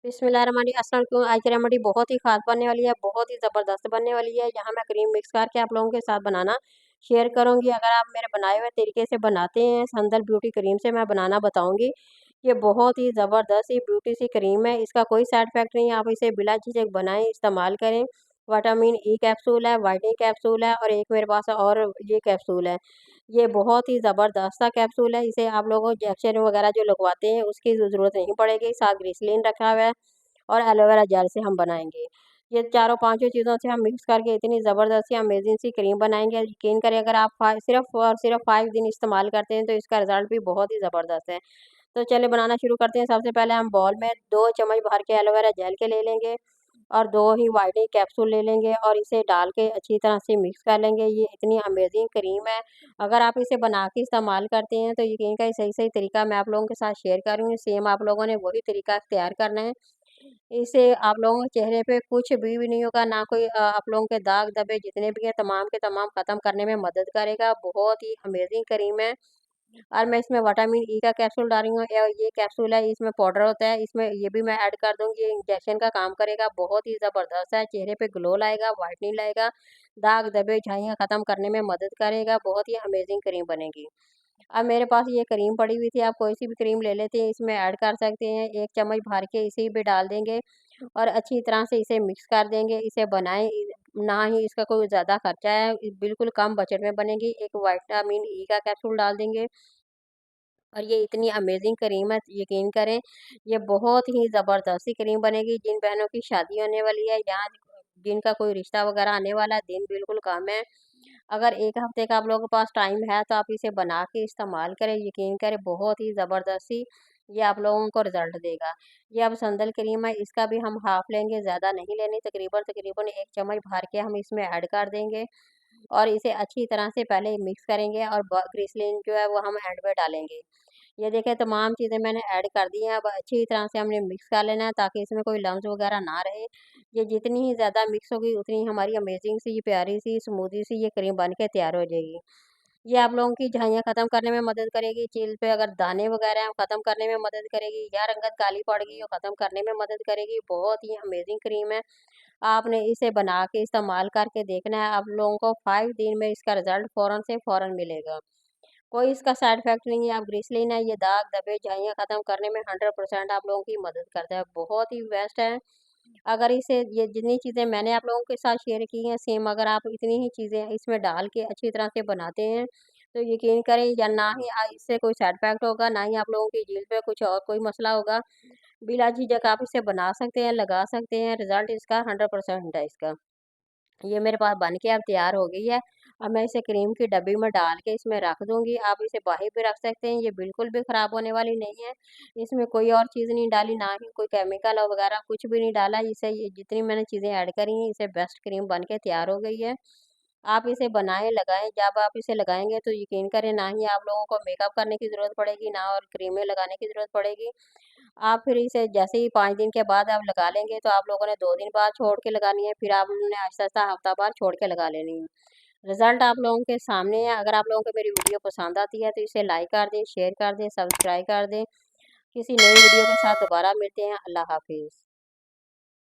बिस्मिल्लाहिर्रहमानिर्रहीम। अस्सलाम वालेकुम। आज की रेमेडी बहुत ही ख़ास बनने वाली है, बहुत ही ज़बरदस्त बनने वाली है। यहाँ मैं क्रीम मिक्स करके आप लोगों के साथ बनाना शेयर करूँगी। अगर आप मेरे बनाए हुए तरीके से बनाते हैं, संदल ब्यूटी क्रीम से मैं बनाना बताऊँगी। ये बहुत ही ज़बरदस्त ही ब्यूटी सी क्रीम है, इसका कोई साइड इफ़ेक्ट नहीं है। आप इसे बिला झिझक बनाएँ, इस्तेमाल करें। विटामिन ई कैप्सूल है, व्हाइटनिंग कैप्सूल है और एक मेरे पास और ये कैप्सूल है। ये बहुत ही ज़बरदस्त सा कैप्सूल है, इसे आप लोगों को इंजेक्शन वगैरह जो लगवाते हैं उसकी ज़रूरत नहीं पड़ेगी। साथ ग्लिसरीन रखा हुआ है और एलोवेरा जेल से हम बनाएँगे। ये चारों पाँचों चीज़ों से हम मिक्स करके इतनी ज़बरदस्त सी अमेज़िंग सी क्रीम बनाएँगे, यकीन करें अगर आप सिर्फ़ और सिर्फ़ 5 दिन इस्तेमाल करते हैं तो इसका रिज़ल्ट भी बहुत ही ज़बरदस्त है। तो चलिए बनाना शुरू करते हैं। सबसे पहले हम बाउल में 2 चम्मच भर के एलोवेरा जेल के ले लेंगे और 2 ही व्हाइटनिंग कैप्सूल ले लेंगे और इसे डाल के अच्छी तरह से मिक्स कर लेंगे। ये इतनी अमेज़िंग क्रीम है, अगर आप इसे बना के इस्तेमाल करते हैं तो यकीन करें सही-सही तरीका मैं आप लोगों के साथ शेयर कर रही हूँ, सेम आप लोगों ने वही तरीका इख्तियार करना है। इससे आप लोगों के चेहरे पे कुछ भी नहीं होगा, ना कोई आप लोगों के दाग धब्बे जितने भी हैं तमाम के तमाम ख़त्म करने में मदद करेगा। बहुत ही अमेज़िंग क्रीम है और मैं इसमें विटामिन ई का कैप्सूल डाल रही हूँ या ये कैप्सूल है, इसमें पाउडर होता है, इसमें ये भी मैं ऐड कर दूँगी। ये इंजेक्शन का काम करेगा, बहुत ही ज़बरदस्त है, चेहरे पे ग्लो लाएगा, व्हाइटनिंग लाएगा, दाग धब्बे झाइयाँ ख़त्म करने में मदद करेगा, बहुत ही अमेज़िंग क्रीम बनेगी। अब मेरे पास ये क्रीम पड़ी हुई थी, आप कोई सी भी क्रीम ले लेते हैं, इसमें ऐड कर सकते हैं। 1 चम्मच भर के इसे भी डाल देंगे और अच्छी तरह से इसे मिक्स कर देंगे। इसे बनाएँ ना ही इसका कोई ज़्यादा खर्चा है, बिल्कुल कम बजट में बनेगी। एक विटामिन ई का कैप्सूल डाल देंगे और ये इतनी अमेज़िंग क्रीम है, यकीन करें, ये बहुत ही ज़बरदस्त सी क्रीम बनेगी। जिन बहनों की शादी होने वाली है या जिनका कोई रिश्ता वग़ैरह आने वाला है, दिन बिल्कुल कम है। अगर 1 हफ़्ते का आप लोगों के पास टाइम है, तो आप इसे बना के इस्तेमाल करें, यकीन करें बहुत ही ज़बरदस्त सी ये आप लोगों को रिज़ल्ट देगा। ये अब संदल क्रीम है, इसका भी हम हाफ़ लेंगे, ज़्यादा नहीं लेनी, तकरीबन 1 चम्मच भर के हम इसमें ऐड कर देंगे और इसे अच्छी तरह से पहले मिक्स करेंगे और ग्लिसरीन जो है वो हम एंड में डालेंगे। ये देखिए तमाम चीज़ें मैंने ऐड कर दी हैं, अब अच्छी तरह से हमने मिक्स कर लेना है ताकि इसमें कोई लम्स वगैरह ना रहे। ये जितनी ही ज़्यादा मिक्स होगी उतनी ही हमारी अमेज़िंग सी, प्यारी सी, स्मूदी सी ये क्रीम बन के तैयार हो जाएगी। ये आप लोगों की झाइयाँ ख़त्म करने में मदद करेगी, चील पे अगर दाने वगैरह हैं वो ख़त्म करने में मदद करेगी या रंगत काली पड़ गई हो ख़त्म करने में मदद करेगी। बहुत ही अमेज़िंग क्रीम है। आपने इसे बना के इस्तेमाल करके देखना है, आप लोगों को 5 दिन में इसका रिज़ल्ट फ़ौरन से फ़ौरन मिलेगा। कोई इसका साइड इफ़ेक्ट नहीं है, आप ग्लिसरीन है, ये दाग धब्बे झाइयाँ ख़त्म करने में 100% आप लोगों की मदद करता है, बहुत ही बेस्ट है। अगर इसे ये जितनी चीज़ें मैंने आप लोगों के साथ शेयर की हैं, सेम अगर आप इतनी ही चीज़ें इसमें डाल के अच्छी तरह से बनाते हैं, तो यकीन करें या ना ही इससे कोई साइड इफ़ेक्ट होगा, ना ही आप लोगों की जल्द पे कुछ और कोई मसला होगा। बिला झिझक आप इसे बना सकते हैं, लगा सकते हैं, रिज़ल्ट इसका 100% है इसका। ये मेरे पास बन के अब तैयार हो गई है। अब मैं इसे क्रीम की डब्बी में डाल के इसमें रख दूँगी। आप इसे बाहर भी रख सकते हैं, ये बिल्कुल भी ख़राब होने वाली नहीं है। इसमें कोई और चीज़ नहीं डाली, ना ही कोई केमिकल वग़ैरह कुछ भी नहीं डाला। इसे ये जितनी मैंने चीज़ें ऐड करी हैं, इसे बेस्ट क्रीम बन के तैयार हो गई है। आप इसे बनाएँ, लगाएँ, जब आप इसे लगाएँगे तो यकीन करें ना ही आप लोगों को मेकअप करने की ज़रूरत पड़ेगी, ना और क्रीमें लगाने की ज़रूरत पड़ेगी। आप फिर इसे जैसे ही 5 दिन के बाद आप लगा लेंगे, तो आप लोगों ने 2 दिन बाद छोड़ के लगानी है, फिर आपने आहिस्ता-आहिस्ता हफ्ता भर छोड़ के लगा लेनी है। रिज़ल्ट आप लोगों के सामने है, अगर आप लोगों को मेरी वीडियो पसंद आती है, तो इसे लाइक कर दें, शेयर कर दें, सब्सक्राइब कर दें। किसी नई वीडियो के साथ दोबारा मिलते हैं। अल्लाह हाफ़िज़।